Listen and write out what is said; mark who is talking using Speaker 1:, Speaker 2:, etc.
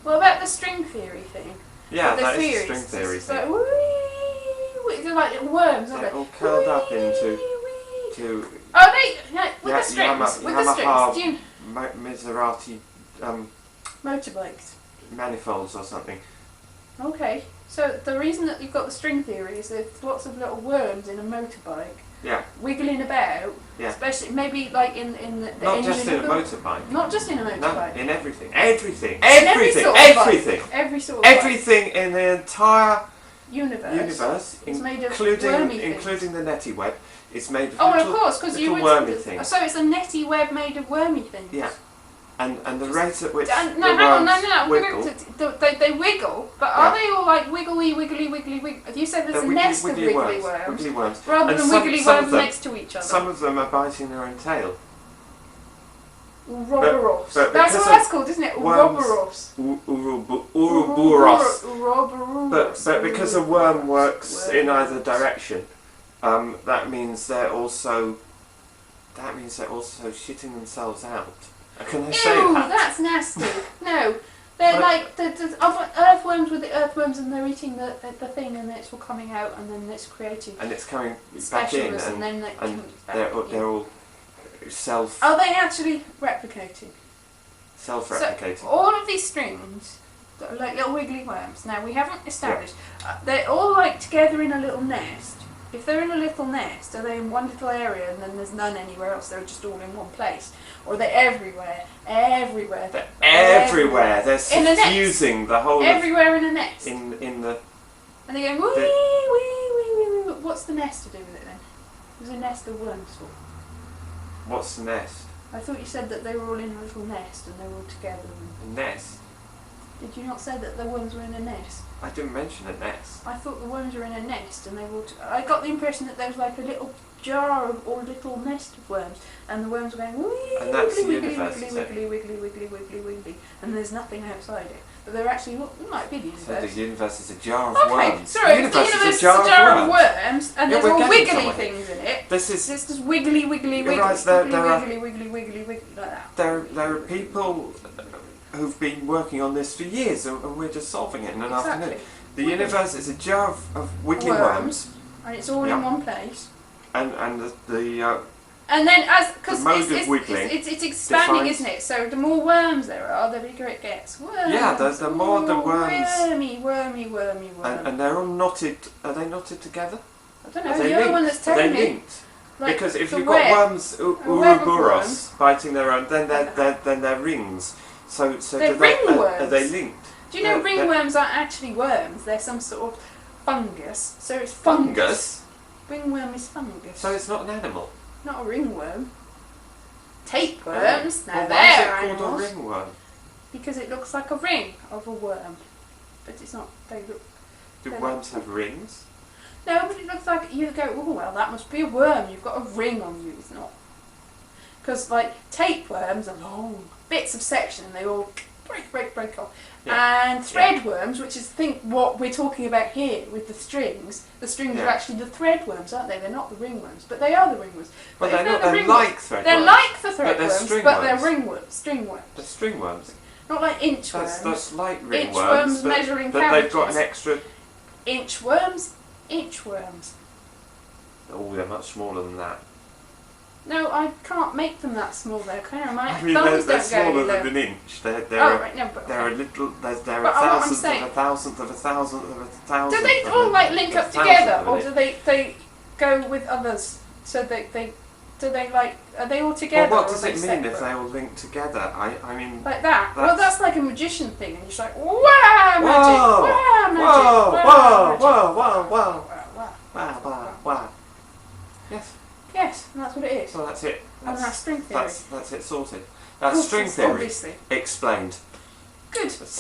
Speaker 1: What about the string theory thing?
Speaker 2: Yeah,
Speaker 1: the
Speaker 2: that
Speaker 1: theories,
Speaker 2: is the string theory
Speaker 1: it's
Speaker 2: thing.
Speaker 1: like, wee, they're like little worms, aren't
Speaker 2: They're
Speaker 1: they?
Speaker 2: all curled up into...
Speaker 1: Oh, with the strings.
Speaker 2: Yamaha
Speaker 1: Do you
Speaker 2: Maserati
Speaker 1: motorbikes?
Speaker 2: manifolds or something.
Speaker 1: Okay, so the reason that you've got the string theory is there's lots of little worms in a motorbike.
Speaker 2: Yeah.
Speaker 1: Wiggling about.
Speaker 2: Yeah.
Speaker 1: Especially maybe like in the
Speaker 2: Not
Speaker 1: engine
Speaker 2: just in a
Speaker 1: of the-
Speaker 2: motorbike.
Speaker 1: Not just in a motorbike.
Speaker 2: No, in everything.
Speaker 1: In every sort of bike. Every sort of
Speaker 2: Everything in the entire
Speaker 1: universe is made of
Speaker 2: including
Speaker 1: wormy things.
Speaker 2: including the netty web, is made of
Speaker 1: Oh, and
Speaker 2: little,
Speaker 1: of course, because you
Speaker 2: little
Speaker 1: were
Speaker 2: wormy things.
Speaker 1: So it's a netty web made of wormy things.
Speaker 2: Yeah. And the rate at which
Speaker 1: No,
Speaker 2: the
Speaker 1: hang on,
Speaker 2: worms
Speaker 1: no.
Speaker 2: wiggle,
Speaker 1: They wiggle, but are they all like wiggly? You said there's a nest of wiggly worms.
Speaker 2: Wiggly worms.
Speaker 1: Rather
Speaker 2: And
Speaker 1: than wiggly
Speaker 2: some of
Speaker 1: worms
Speaker 2: them-
Speaker 1: next to each other.
Speaker 2: Some of them are biting their own tail.
Speaker 1: Ouroboros.
Speaker 2: but
Speaker 1: That's
Speaker 2: because
Speaker 1: what that's called, isn't it?
Speaker 2: worms-
Speaker 1: Ouroboros.
Speaker 2: Ouroboros.
Speaker 1: Ouroboros.
Speaker 2: But because a worm works in either direction, that means they're also shitting themselves out. Can I say
Speaker 1: Ew,
Speaker 2: that?
Speaker 1: that's nasty. No. They're like the earthworms with the earthworms, and they're eating the thing, and it's all coming out, and then it's creating
Speaker 2: And it's coming back in,
Speaker 1: specials, and then it
Speaker 2: and
Speaker 1: comes back
Speaker 2: they're
Speaker 1: in.
Speaker 2: all
Speaker 1: Are they actually replicating?
Speaker 2: self-replicating.
Speaker 1: So all of these strings that are like little wiggly worms. Now we haven't established. They're all like together in a little nest. If they're in a little nest, are they in one little area and then there's none anywhere else? They're just all in one place, or are they everywhere? Everywhere.
Speaker 2: They're everywhere. They're
Speaker 1: In a nest.
Speaker 2: suffusing the whole
Speaker 1: Everywhere in a nest.
Speaker 2: in the.
Speaker 1: And they're going wee wee wee wee. What's the nest to do with it then? There's a nest of worms for.
Speaker 2: What's the nest?
Speaker 1: I thought you said that they were all in a little nest and they were all together.
Speaker 2: A nest.
Speaker 1: Did you not say that the worms were in a nest?
Speaker 2: I didn't mention a nest.
Speaker 1: I thought the worms were in a nest and they were. I got the impression that there was like a little jar or little nest of worms, and the worms were going wee,
Speaker 2: And that's
Speaker 1: wiggly,
Speaker 2: the
Speaker 1: wiggly,
Speaker 2: universe,
Speaker 1: wiggly,
Speaker 2: is it?
Speaker 1: wiggly, wiggly, wiggly, wiggly, wiggly, and there's nothing outside it. But they're actually, it might be the
Speaker 2: So
Speaker 1: universe.
Speaker 2: the universe is a jar of
Speaker 1: Okay,
Speaker 2: worms.
Speaker 1: sorry,
Speaker 2: the
Speaker 1: if the
Speaker 2: universe
Speaker 1: universe
Speaker 2: is a jar of worms.
Speaker 1: worms, and
Speaker 2: Yeah,
Speaker 1: there's
Speaker 2: we're
Speaker 1: all
Speaker 2: getting
Speaker 1: wiggly
Speaker 2: somewhere.
Speaker 1: things in it.
Speaker 2: This is
Speaker 1: It's just wiggly, wiggly,
Speaker 2: You're
Speaker 1: wiggly,
Speaker 2: right, there are-
Speaker 1: wiggly, wiggly, wiggly, wiggly, like that.
Speaker 2: there are people who've been working on this for years, and we're just solving it in an afternoon. The universe is a jar of wiggly worms,
Speaker 1: and it's all
Speaker 2: Yeah.
Speaker 1: in one place.
Speaker 2: and
Speaker 1: And then, because
Speaker 2: The mode of wiggling
Speaker 1: it's expanding,
Speaker 2: defines-
Speaker 1: isn't it? So the more worms there are, the bigger it gets. Worms.
Speaker 2: Yeah, the more the worms-
Speaker 1: Wormy.
Speaker 2: and they're all knotted. Are they knotted together?
Speaker 1: I don't
Speaker 2: Are
Speaker 1: know.
Speaker 2: they
Speaker 1: You're the
Speaker 2: linked?
Speaker 1: one that's
Speaker 2: Are they
Speaker 1: telling me.
Speaker 2: linked?
Speaker 1: Like
Speaker 2: Because if
Speaker 1: the
Speaker 2: you've
Speaker 1: web.
Speaker 2: got worms,
Speaker 1: web of
Speaker 2: Ouroboros,
Speaker 1: worms.
Speaker 2: biting their own, then they're rings. So
Speaker 1: They're
Speaker 2: do they,
Speaker 1: ringworms.
Speaker 2: are they linked?
Speaker 1: Do you know
Speaker 2: Yeah,
Speaker 1: ringworms aren't actually worms? They're some sort of fungus. So it's
Speaker 2: Fungus?
Speaker 1: Ringworm is fungus.
Speaker 2: So it's not an animal.
Speaker 1: Not a ringworm. Tapeworms. Now
Speaker 2: Well, why
Speaker 1: they're
Speaker 2: is it called
Speaker 1: animals.
Speaker 2: a ringworm?
Speaker 1: Because it looks like a ring of a worm, but it's not. They look.
Speaker 2: Do
Speaker 1: They're
Speaker 2: worms have rings?
Speaker 1: No, but it looks like you go, oh well, that must be a worm. You've got a ring on you. It's not. Because like tapeworms are long bits of section, and they all break off.
Speaker 2: Yeah.
Speaker 1: And threadworms, which is what we're talking about here with the strings. The strings are
Speaker 2: Yeah.
Speaker 1: actually the threadworms, aren't they? They're not the ringworms, but they are the ringworms.
Speaker 2: Well,
Speaker 1: But
Speaker 2: they're
Speaker 1: if
Speaker 2: not.
Speaker 1: the
Speaker 2: They're
Speaker 1: ringworms-
Speaker 2: like threadworms.
Speaker 1: They're like the
Speaker 2: But they're
Speaker 1: threadworms, but they're
Speaker 2: stringworms.
Speaker 1: stringworms.
Speaker 2: They're stringworms.
Speaker 1: Not like inchworms.
Speaker 2: That's like ringworms.
Speaker 1: Inchworms
Speaker 2: but,
Speaker 1: measuring
Speaker 2: but they've got
Speaker 1: cabbages.
Speaker 2: an extra.
Speaker 1: Inchworms.
Speaker 2: Oh, they're much smaller than that.
Speaker 1: No, I can't make them that small though, can I? My
Speaker 2: I mean, they're
Speaker 1: thumbs don't go
Speaker 2: smaller
Speaker 1: low.
Speaker 2: than an inch. They're
Speaker 1: Oh, right, no, but
Speaker 2: they're a little. They're
Speaker 1: But
Speaker 2: a
Speaker 1: what I'm
Speaker 2: thousandth
Speaker 1: saying-
Speaker 2: of a thousandth of a thousandth of a thousandth.
Speaker 1: do they
Speaker 2: of
Speaker 1: all
Speaker 2: a-
Speaker 1: like link
Speaker 2: a
Speaker 1: up
Speaker 2: thousandth
Speaker 1: together,
Speaker 2: of
Speaker 1: or
Speaker 2: an
Speaker 1: do
Speaker 2: inch.
Speaker 1: they go with others? So do they like, are they all together?
Speaker 2: Well, what
Speaker 1: or
Speaker 2: does
Speaker 1: are
Speaker 2: it
Speaker 1: they
Speaker 2: mean if
Speaker 1: separate?
Speaker 2: they all link together? I mean.
Speaker 1: Like that? Well,
Speaker 2: That's-
Speaker 1: that's like a magician thing, and you're just like, wow, magic,
Speaker 2: Whoa!
Speaker 1: wow, magic,
Speaker 2: Whoa!
Speaker 1: wow,
Speaker 2: Whoa!
Speaker 1: magic,
Speaker 2: Whoa! Whoa!
Speaker 1: wow,
Speaker 2: Whoa!
Speaker 1: wow.
Speaker 2: Wow! Wow! Yes.
Speaker 1: Yes, and that's what it is.
Speaker 2: Well, that's it.
Speaker 1: And that's string theory.
Speaker 2: That's it sorted. That's string
Speaker 1: Obviously.
Speaker 2: theory
Speaker 1: Obviously.
Speaker 2: explained.
Speaker 1: Good.
Speaker 2: Service.